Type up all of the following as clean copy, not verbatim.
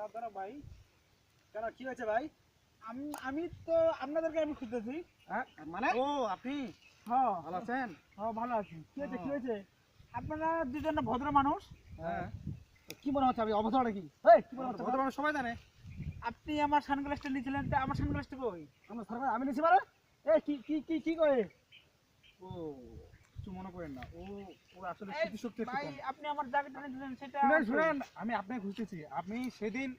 দাঁড়াও দাঁড়াও ভাই, কেন কি হয়েছে ভাই? আমি তো আপনাদেরকে আমি খুঁজতেছি। হ্যাঁ মানে ও আপনি? হ্যাঁ ভালো আছেন? হ্যাঁ ভালো আছি। কি হয়েছে কি হয়েছে? আপনারা দুজন ভদ্র মানুষ। হ্যাঁ কি মনে হচ্ছে আমি অবসরটা কি? এই কি মনে হচ্ছে? ভদ্র মানুষ সবাই জানে। আপনি আমার সানগ্লাসটা নিয়েছিলেন, তা আমার সানগ্লাসটা কই? আমরা সরকার আমি নিছি মানে এই কি কি কি কি কই? ও কিছু মনে করেন না, ও আসলে এই স্মৃতিশক্তি একটু ভাই কম। আপনি আমার জ্যাকেটটা নিয়েছিলেন সেটা শুনেন, আমি আপনাকে খুঁজতেছি। আপনি সেদিন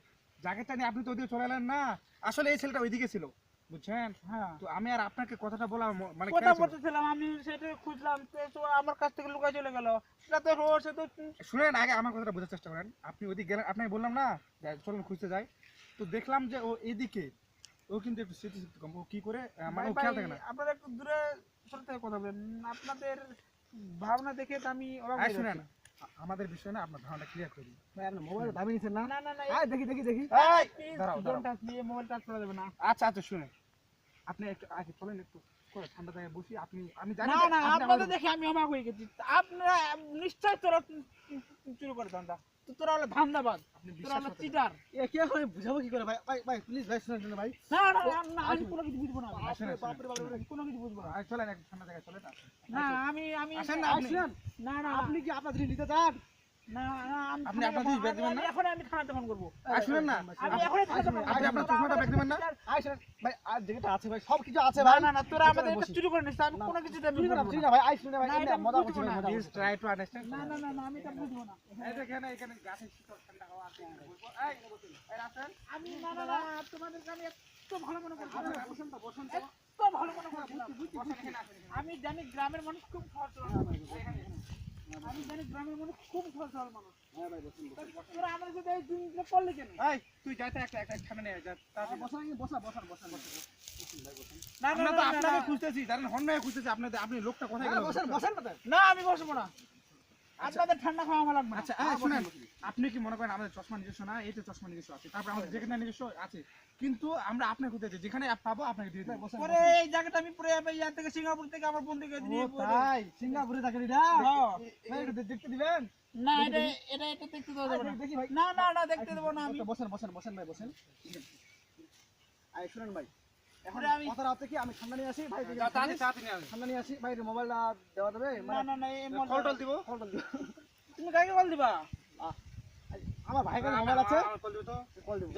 জ্যাকেটটা নিয়ে আপনি তো ওদিকে চলে এলেন না, আসলে এই ছেলেটা ওইদিকে ছিল, বুঝছেন? হ্যাঁ তো আমি আর আপনাকে কথাটা বলা মানে কথা কেন ছিল? বলতেছিলাম আমি সেটা খুঁজলাম তো আমার কাছ থেকে লুকাই চলে গেল। সেটা তো সে তো শুনেন, আগে আমার কথাটা বোঝার চেষ্টা করেন। আপনি ওইদিকে গেলেন, আপনাকে বললাম না যে চলুন খুঁজতে যাই, তো দেখলাম যে ও এদিকে, ও কিন্তু একটু স্মৃতিশক্তি কম। ও কি করে মানে ও খেয়াল থাকে না। আপনারা একটু দূরে সরে থেকে কথা বলেন। আপনাদের ভাবনা দেখে তো আমি অবাক হয়ে শুনেন, যাচ্ছি। আমাদের বিষয় না, আপনার ধারণাটা ক্লিয়ার করি। ভাই আপনি মোবাইল দাবি নিছেন না? না না না, আয় দেখি দেখি দেখি। এই দাঁড়াও দাঁড়াও। টাচ দিয়ে মোবাইল টাচ করা যাবে না। আচ্ছা আচ্ছা শুনেন, আপনি একটু আগে চলেন, একটু করে ঠান্ডা জায়গায় বসি। আমি জানি না যে না আপনি আপনাদের আমাদের- দেখে আমি অবাক হয়ে গেছি। আপনারা নিশ্চয় তোরা চুরি করে ধান্দা। তো তোরা হলো ধান্দাবাজ, আপনি তোরা বিশ্বাস হলো করতে চিটার। এ কি করে বুঝাবো কি করে ভাই? ভাই ভাই প্লিজ ভাই শুনুন ভাই। না না না, আমি কোনো কিছু বুঝবো না। শুনেন, বাপরে বাপরে কোনো কিছু বুঝবো না। চলেন একটু ঠান্ডা জায়গায় চলেন। না আমি আসেন না আপনি। শুনুন না না আপনি কি আপনার জিনিস নিতে চান? না না আপনি আপনার জিনিস ব্যাগ দিবেন না? এখন আমি থানাতে ফোন করবো। শুনেন না, আমি এখনই থানাতে ফোন আপনি আপনার চশমাটা ব্যাগ দিবেন না? আয় শুনুন ভাই আর যেটা আছে ভাই সব কিছু আছে না ভাই। না না তোরা আমাদের এটা চুরি করে নিছিস। আমি কোনো কিছু আমি চুরি না বুঝবো চুরি না। না ভাই আয় শুনুন ভাই না, এমনি এটা মজা বুঝবো করছি না। ভাই মজা প্লিজ করছি। Try to understand. না না না না আমি এটা বুঝবো না। এখানে এখানে গাছে শীতল ঠান্ডা হাওয়া আছে, বলবো এই রাসেল, আমি না না না তোমাদেরকে আমি এত ভালো মনে করছি। বসেন তো বসেন তো। এত ভালো মনে করছি। আমি জানি গ্রামের মানুষ খুব সহজ সরল মানুষ। আমি জানি গ্রামের মানুষ খুব সহজ সরল মানুষ। হ্যাঁ ভাই বসুন বসুন। তোরা আমাদের সাথে এই জিনিসগুলো করলি কেন? এই তুই যাইতে একটা একটা ঠান্ডা নিয়ে যা তাড়াতাড়ি। বসা বসা বসা বসা বসা। না না আমরা তো না, আপনাকে না, খুঁজতেছি, জানেন হন্য খুঁজতেছি আপনাদের। আপনি লোকটা কোথায় গেল? বসেন বসেন না তো। না আমি বসবো না। আপনাদের ঠান্ডা খাওয়া আমার লাগবে না। আচ্ছা শুনেন, আপনি কি মনে করেন আমাদের চশমা নিজস্ব না? এই তো চশমা নিজস্ব আছে, তারপর আমাদের যেখানে নিজস্ব আছে, কিন্তু আমরা আপনাকে খুঁজতেছি, যেখানে পাবো আপনাকে দিয়ে দেবো। পরে এই জায়গাটা আমি পরে ইয়া থেকে সিঙ্গাপুর থেকে আমার বন্ধুকে ও দিয়ে পরে- তাই সিঙ্গাপুরে থাকেন এটা? হ্যাঁ। ভাই একটু দেখতে দিবেন? না এটা এটা এটা দেখতে দেবো না। দেখি ভাই। না না না দেখতে দেবো না আমি। আচ্ছা, বসেন বসেন বসেন ভাই বসেন। আয় শুনুন ভাই এখন পরে আমি- কথা রাতে কি আমি ঠান্ডা নিয়ে আসি ভাই দেখি তাড়াতাড়ি তাড়াতাড়ি নিয়ে আসেন। ঠান্ডা নিয়ে আসি ভাই মোবাইলটা দেওয়া যাবে না না না এই কল টল দিব? কল টল দিও। তুমি কাকে বল দিবা? আমার ভাইয়ের মোবাইল আছে কল দিব তো। কল দিব